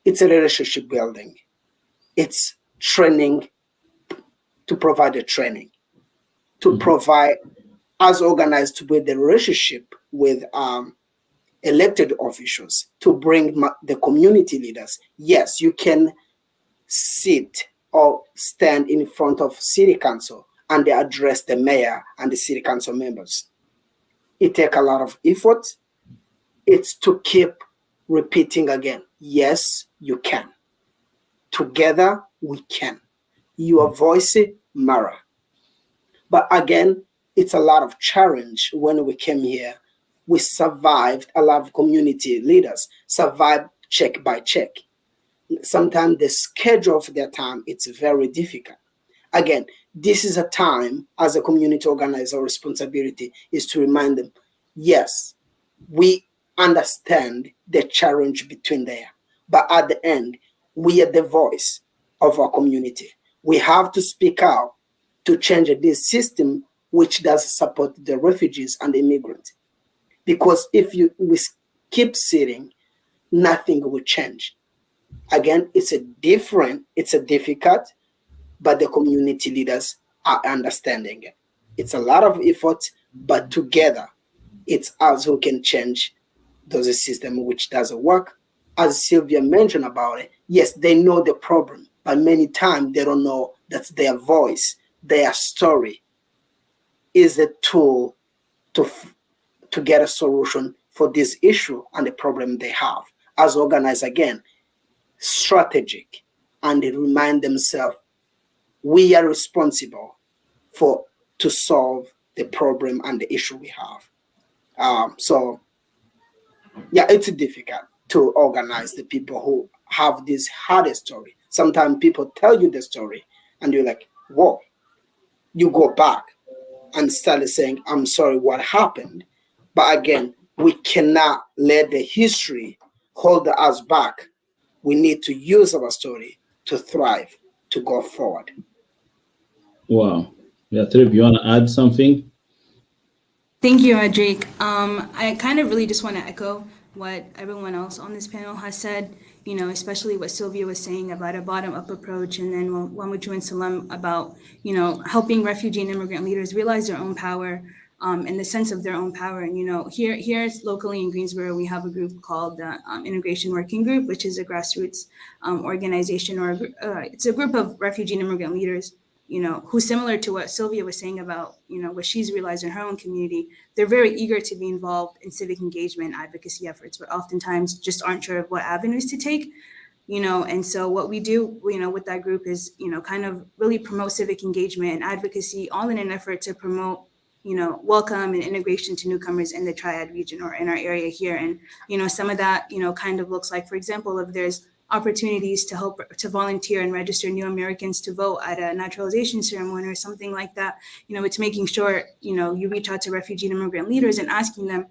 It's a relationship building. It's training, to provide a training, to provide as organized with the relationship with elected officials, to bring the community leaders. Yes, you can sit or stand in front of city council and they address the mayor and the city council members. It takes a lot of effort. It's to keep repeating again. Yes, you can. Together, we can. Your voice matter. But again, it's a lot of challenge. When we came here, we survived. A lot of community leaders survived check by check. Sometimes the schedule of their time, it's very difficult. Again, this is a time as a community organizer, responsibility is to remind them, yes, we understand the challenge between there. But at the end, we are the voice of our community. We have to speak out to change this system which does support the refugees and the immigrants. Because if we keep sitting, nothing will change. Again, it's a difficult, but the community leaders are understanding it. It's a lot of effort, but together, it's us who can change those systems which doesn't work. As Sylvia mentioned about it, yes, they know the problem, but many times they don't know that their voice, their story is a tool to get a solution for this issue and the problem they have. As organized again, strategic, and they remind themselves, we are responsible to solve the problem and the issue we have. So yeah, it's difficult to organize the people who have this hard story. Sometimes people tell you the story and you're like, whoa, you go back and start saying, I'm sorry, what happened? But again, we cannot let the history hold us back. We need to use our story to thrive, to go forward. Wow. Yeah, Trip, you want to add something? Thank you, Adric. I kind of really just want to echo what everyone else on this panel has said. especially what Sylvia was saying about a bottom-up approach, and then Wamuju and Salam about, helping refugee and immigrant leaders realize their own power, and the sense of their own power. And, here locally in Greensboro, we have a group called the Integration Working Group, which is a grassroots organization, or it's a group of refugee and immigrant leaders, who, similar to what Sylvia was saying about, what she's realized in her own community, they're very eager to be involved in civic engagement advocacy efforts, but oftentimes just aren't sure of what avenues to take. And so what we do, with that group is, kind of really promote civic engagement and advocacy, all in an effort to promote, welcome and integration to newcomers in the Triad region or in our area here. And, some of that, kind of looks like, for example, if there's opportunities to help to volunteer and register new Americans to vote at a naturalization ceremony or something like that, it's making sure, you reach out to refugee and immigrant leaders and asking them,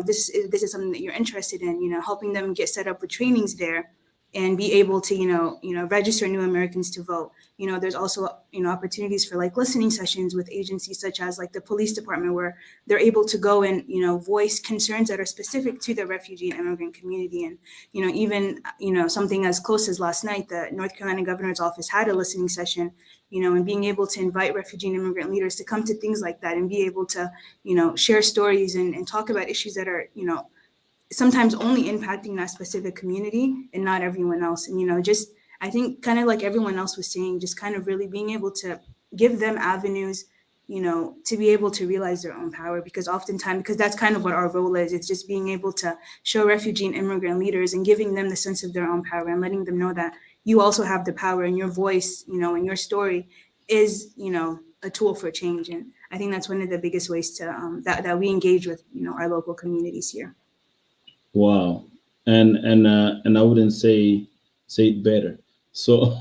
this is something that you're interested in, helping them get set up with trainings there and be able to, register new Americans to vote. There's also, opportunities for like listening sessions with agencies such as like the police department, where they're able to go and, voice concerns that are specific to the refugee and immigrant community. And, even, something as close as last night, the North Carolina governor's office had a listening session, and being able to invite refugee and immigrant leaders to come to things like that and be able to, share stories and talk about issues that are, sometimes only impacting that specific community and not everyone else. And, just, I think kind of like everyone else was saying, just kind of really being able to give them avenues, to be able to realize their own power, because that's kind of what our role is. It's just being able to show refugee and immigrant leaders and giving them the sense of their own power and letting them know that you also have the power, and your voice, and your story is, a tool for change. And I think that's one of the biggest ways to that we engage with, our local communities here. Wow. And I wouldn't say it better. So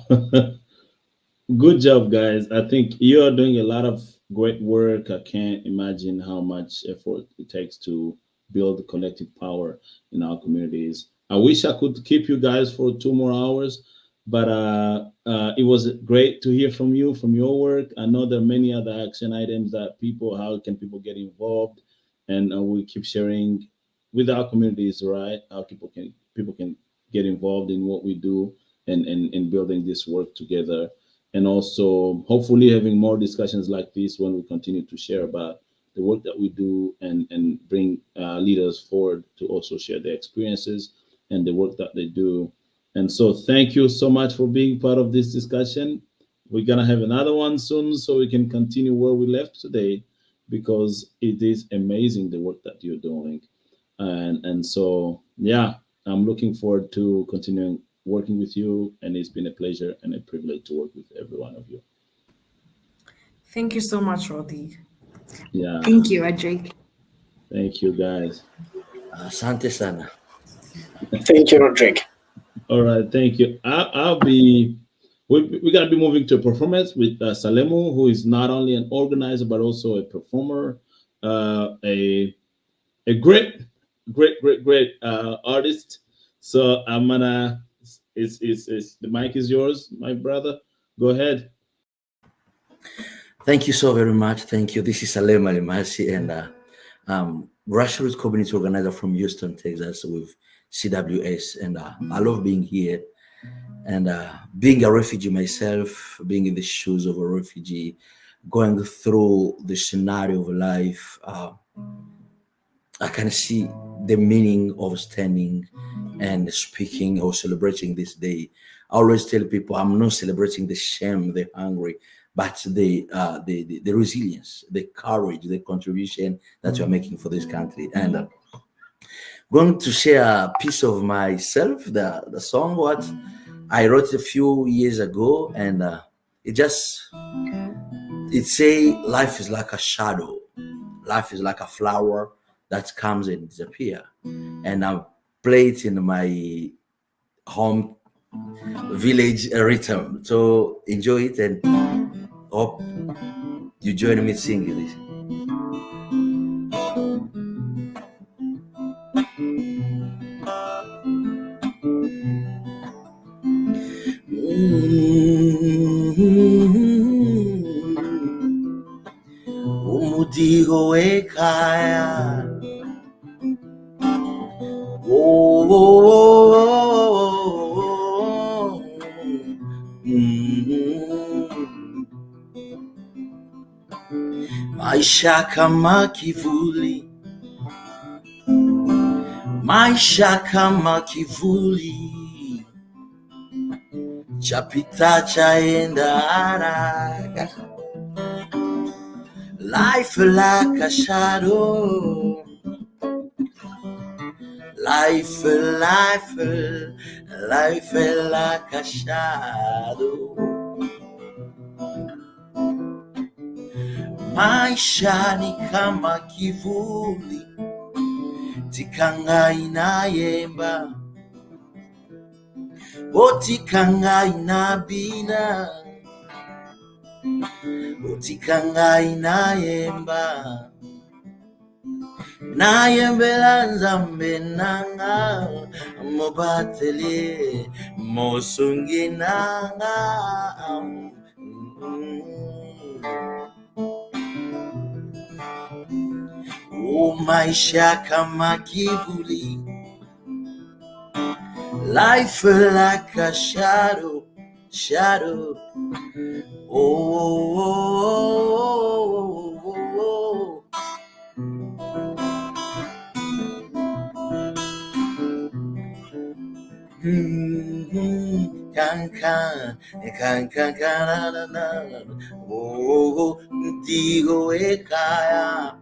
good job, guys. I think you are doing a lot of great work. I can't imagine how much effort it takes to build collective power in our communities. I wish I could keep you guys for 2 more hours, but it was great to hear from you, from your work. I know there are many other action items that how can people get involved, and we keep sharing with our communities, right? How people can get involved in what we do and building this work together. And also hopefully having more discussions like this when we continue to share about the work that we do and bring leaders forward to also share their experiences and the work that they do. And so thank you so much for being part of this discussion. We're gonna have another one soon so we can continue where we left today, because it is amazing the work that you're doing. And so, yeah, I'm looking forward to continuing working with you, and it's been a pleasure and a privilege to work with every one of you. Thank you so much, Rodi. Yeah. Thank you, Edric. Thank you, guys. Asante sana. Thank you, Roderick. All right, thank you. We gotta be moving to a performance with Salemu, who is not only an organizer but also a performer, a great artist. So I'm gonna. The mic is yours, my brother. Go ahead. Thank you so very much. Thank you. This is Salem Alimasi, and grassroots community organizer from Houston, Texas, with CWS. And I love being here. And being a refugee myself, being in the shoes of a refugee, going through the scenario of life, I can see the meaning of standing and speaking or celebrating this day. I always tell people I'm not celebrating the shame, the hungry, but the resilience, the courage, the contribution that you're making for this country. And going to share a piece of myself, the song what I wrote a few years ago, and it say life is like a shadow, life is like a flower that comes and disappear. And I play it in my home village rhythm. So enjoy it, and hope you join me singing this. Umudigo ekaya, oh, oh, oh, oh, Maisha kama kivuli, maisha kama kivuli, chapita chaenda haraka. Life like a shadow, life like a shadow. Maisha ni kama kivuli, tikanga inayemba, otikanga inabina, otikanga inayemba, nayembela nzambe nanga, mobatele mosungi nanga. Oh, maisha kama kivuli, life like a shadow, shadow. Oh, oh, oh, oh. Can, na, na. Oh, digo ekaya.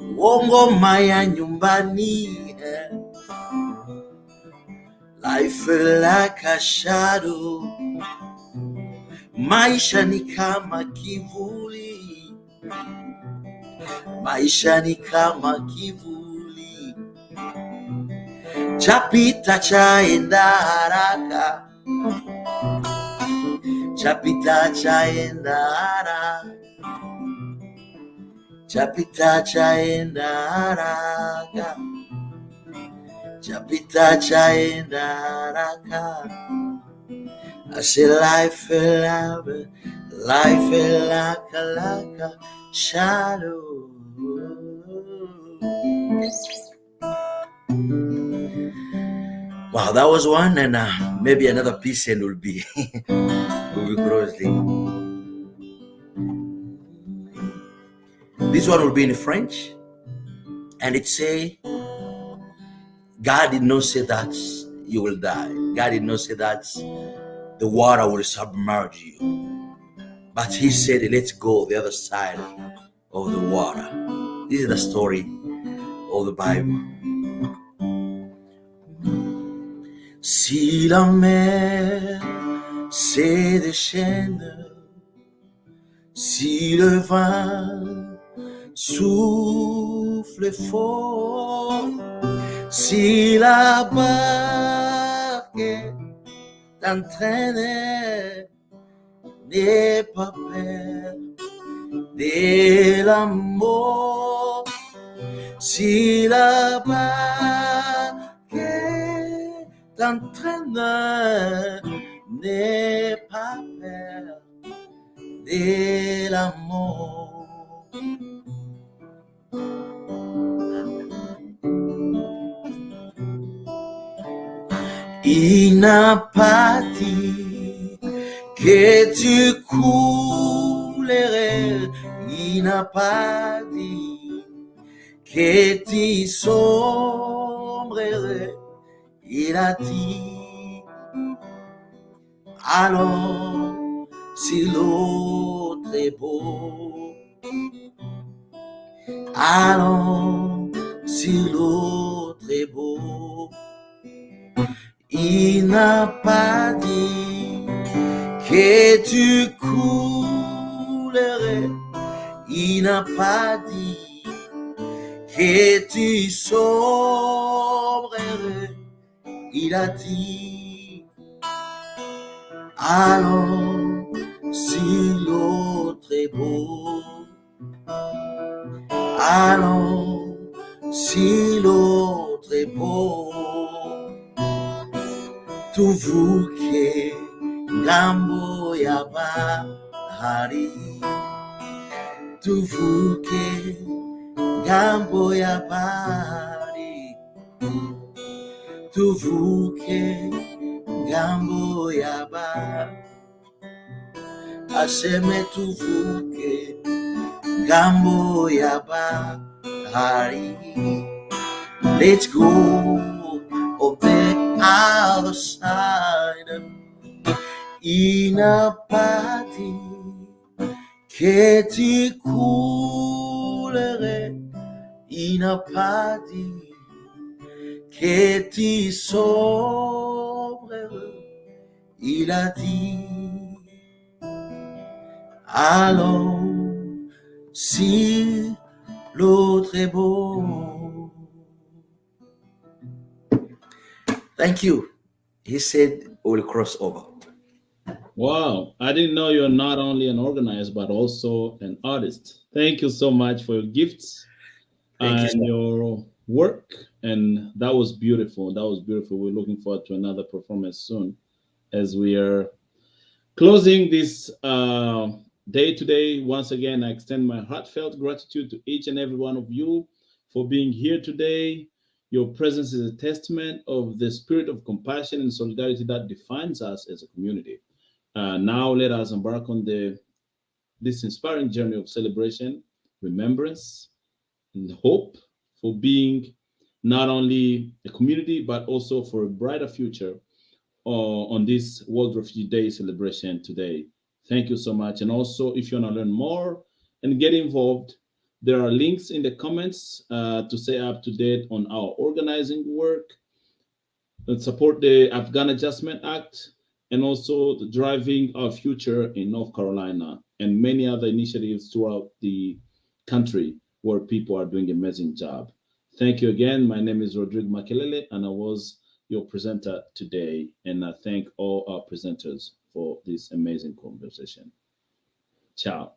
Ngoma ya nyumbani, life like a shadow. Maisha ni kama kivuli, maisha ni kama kivuli, chapita chaenda haraka, chapita chaenda haraka, chapita chaenda haraka, chapita chaenda haraka. I say life like a shadow. Wow, that was one, and maybe another piece, and will be closely. This one will be in French, and it say, God did not say that you will die. God did not say that the water will submerge you, but He said, let's go the other side of the water. This is the story of the Bible. Si la mer se déchaîne, si le vent souffle fort, si la barque t'entraîne, n'aie pas peur de la mort. Si la barque t'entraîne, n'aie pas peur de la mort. Il n'a pas dit que tu coulerais, il n'a pas dit que tu sombrerais, il a dit, alors si l'autre est beau, alors si l'autre est beau. Il n'a pas dit que tu coulerais, il n'a pas dit que tu sombrerais, il a dit, alors si l'autre est beau, alors si l'autre est beau, tuvuke ngambo ya bahari, tuvuke ngambo ya bahari, tuvuke Gambo yaba aseme tuvuke Gambo yaba hari. Let's go on the other side in a party Keti kulere in a party Keti sobre. Il a dit, allons, si l'autre est beau. Thank you. He said we'll cross over. Wow, I didn't know you're not only an organizer but also an artist. Thank you so much for your gifts Thank you, and sir. your work. And that was beautiful. That was beautiful. We're looking forward to another performance soon as we are closing this day today. Once again, I extend my heartfelt gratitude to each and every one of you for being here today. Your presence is a testament of the spirit of compassion and solidarity that defines us as a community. Now let us embark on this inspiring journey of celebration, remembrance, and hope for being not only a community but also for a brighter future on this World Refugee Day celebration today. Thank you so much. And also, if you want to learn more and get involved, there are links in the comments to stay up to date on our organizing work and support the Afghan Adjustment Act, and also the Driving Our Future in North Carolina, and many other initiatives throughout the country where people are doing an amazing job. Thank you again. My name is Rodrigo Makelele, and I was your presenter today. And I thank all our presenters for this amazing conversation. Ciao.